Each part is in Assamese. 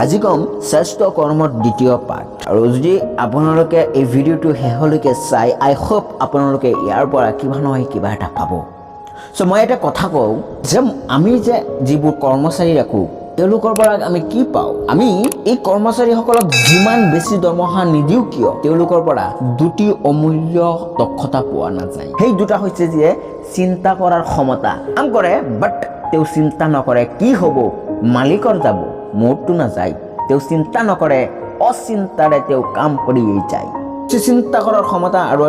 আজি কম শ্ৰেষ্ঠ কৰ্মৰ দ্বিতীয় পাঠ আৰু যদি আপোনালোকে এই ভিডিঅ'টো শেষলৈকে চাই আই হোপ আপোনালোকে ইয়াৰ পৰা কিবা নহয় কিবা এটা পাব। চ' মই এটা কথা কওঁ যে আমি যে যিবোৰ কৰ্মচাৰী ৰাখোঁ তেওঁলোকৰ পৰা আমি কি পাওঁ? আমি এই কৰ্মচাৰীসকলক যিমান বেছি দৰমহা নিদিওঁ কিয় তেওঁলোকৰ পৰা দুটি অমূল্য দক্ষতা পোৱা নাযায়। সেই দুটা হৈছে যে চিন্তা কৰাৰ ক্ষমতা। কাম কৰে বাট তেওঁ চিন্তা নকৰে কি হ'ব, মালিকৰ যাব মোৰটো নাযায়। তেওঁ চিন্তা নকৰে, অচিন্তাৰে তেওঁ কাম কৰিয়েই যায়। চিন্তা কৰাৰ ক্ষমতা আৰু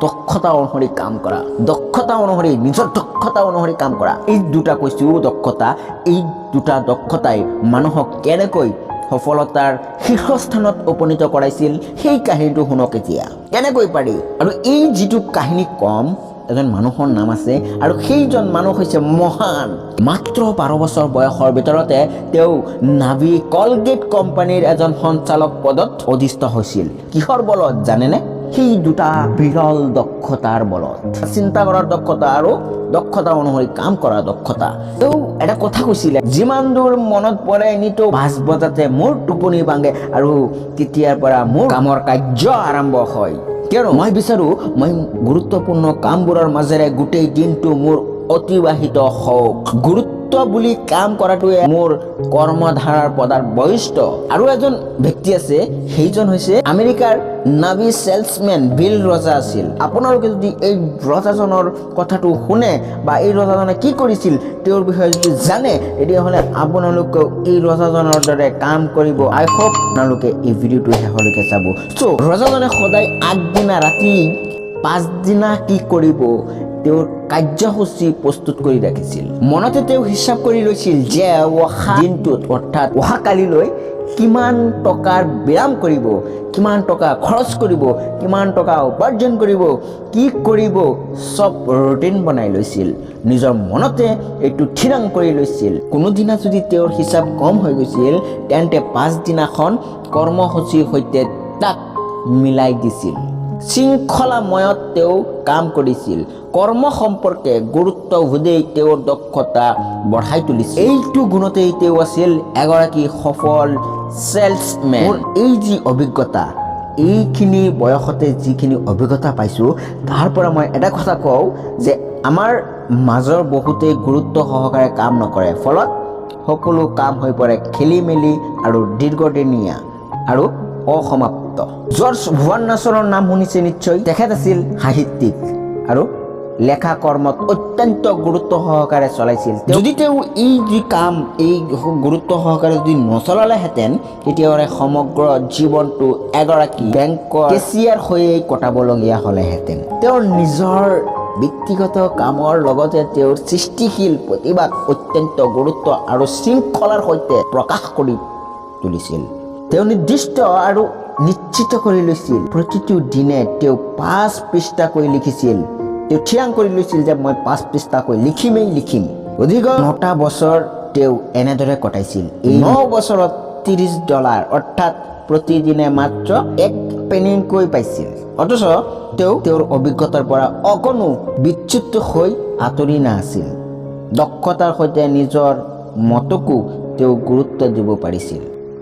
দক্ষতা অনুসৰি কাম কৰা, দক্ষতা অনুসৰি নিজৰ দক্ষতা অনুসৰি কাম কৰা। এই দুটা কৈছো দক্ষতা। এই দুটা দক্ষতাই মানুহক কেনেকৈ সফলতাৰ শীৰ্ষস্থানত উপনীত কৰাইছিল সেই কাহিনীটো শুনক এতিয়া। কেনেকৈ পাৰি আৰু এই যিটো কাহিনী কম এজন মানুহৰ নাম আছে আৰু সেইজন মানুহ হৈছে মহান। মাত্ৰ 12 বছৰ বয়সৰ ভিতৰতে তেওঁ নাভি কলগেট কোম্পানীৰ এজন সঞ্চালক পদত অধিষ্ঠ হৈছিল। কিহৰ বলত জানেনে? সেই দুটা বিৰল দক্ষতাৰ বলত। চিন্তা কৰাৰ দক্ষতা আৰু দক্ষতা অনুসৰি কাম কৰাৰ দক্ষতা। তেওঁ এটা কথা কৈছিলে, যিমান দূৰ মনত পৰে নিতো 5 বজাতে মোৰ টোপনি ভাঙে আৰু তেতিয়াৰ পৰা মোৰ কামৰ কাৰ্য আৰম্ভ হয়। কিয়নো মই বিচাৰো মই গুৰুত্বপূৰ্ণ কামবোৰৰ মাজেৰে গোটেই দিনটো মোৰ অতিবাহিত হওক। গুৰুত্ব বুলি কাম কৰাটোৱে মোৰ কৰ্মধাৰাৰ পদাৰ বৈশিষ্ট্য। আৰু এজন ব্যক্তি আছে, সেইজন হৈছে আমেৰিকাৰ নাভি সেলছমেন বিল ৰজা আছিল। আপোনালোকে যদি এই ৰজাজনৰ কথাটো শুনে বা এই ৰজাজনে কি কৰিছিল তেওঁৰ বিষয়ে যদি জানে তেতিয়াহ'লে আপোনালোকেও এই ৰজাজনৰ দৰে কাম কৰিব। আই হোপ আপোনালোকে এই ভিডিঅ'টো শেষলৈকে চাব। চ' ৰজাজনে সদায় আগদিনা ৰাতি 5 দিনা কি কৰিব তেওঁৰ কাৰ্যসূচী প্ৰস্তুত কৰি ৰাখিছিল। মনতে তেওঁ হিচাপ কৰি লৈছিল যে অহা দিনটোত অৰ্থাৎ অহা কালিলৈ কিমান টকাৰ ব্যায়াম কৰিব, কিমান টকা খৰচ কৰিব, কিমান টকা উপাৰ্জন কৰিব, কি কৰিব, চব ৰুটিন বনাই লৈছিল। নিজৰ মনতে এইটো থিৰাং কৰি লৈছিল। কোনোদিনা যদি তেওঁৰ হিচাপ কম হৈ গৈছিল তেন্তে 5 দিনাখন কৰ্মসূচীৰ সৈতে তাক মিলাই দিছিল। শৃংখলাময়ত তেওঁ কাম কৰিছিল। কৰ্ম সম্পৰ্কে গুৰুত্ব বুধেই তেওঁৰ দক্ষতা বঢ়াই তুলিছিল। এইটো গুণতেই তেওঁ আছিল এগৰাকী সফল সেলছমেন। এই যি অভিজ্ঞতা, এইখিনি বয়সতে যিখিনি অভিজ্ঞতা পাইছোঁ তাৰ পৰা মই এটা কথা কওঁ যে আমাৰ মাজৰ বহুতেই গুৰুত্ব সহকাৰে কাম নকৰে, ফলত সকলো কাম হৈ পৰে খেলি মেলি আৰু দীৰ্ঘদিনীয়া আৰু অসমাপ্ত। জৰ্জ ভাৰ্নাছৰ নাম শুনিছে নিশ্চয়। তেখেত আছিল সাহিত্যিক আৰু লেখা কৰ্মত অত্যন্ত গুৰুত্ব সহকাৰে চলাইছিল। যদি তেওঁ এই যি কাম এই গুৰুত্ব সহকাৰে যদি নচলালেহেঁতেন তেতিয়াহ'লে সমগ্ৰ জীৱনটো এগৰাকী বেংকৰ কেচিয়াৰ হৈয়ে কটাবলগীয়া হ'লেহেঁতেন। তেওঁৰ নিজৰ ব্যক্তিগত কামৰ লগতে তেওঁৰ সৃষ্টিশীল প্ৰতিভাক অত্যন্ত গুৰুত্ব আৰু শৃংখলাৰ সৈতে প্ৰকাশ কৰি তুলিছিল। তেওঁ নিৰ্দিষ্ট আৰু নিশ্চিত কৰি লৈছিল প্ৰতিটো দিনে তেওঁ 5 পৃষ্ঠাকৈ লিখিছিল। তেওঁ থিৰাং কৰি লৈছিল যে মই 5 পৃষ্ঠাকৈ লিখিমেই লিখিম। অধিক 9টা বছৰ তেওঁ এনেদৰে কটাইছিল। এই 9 বছৰত $30 অৰ্থাৎ প্ৰতিদিনে মাত্ৰ 1 পেনিকৈ পাইছিল। অথচ তেওঁ তেওঁৰ অভিজ্ঞতাৰ পৰা অকণো বিচ্যুত হৈ আঁতৰি নাছিল। দক্ষতাৰ সৈতে নিজৰ মতকো তেওঁ গুৰুত্ব দিব পাৰিছিল।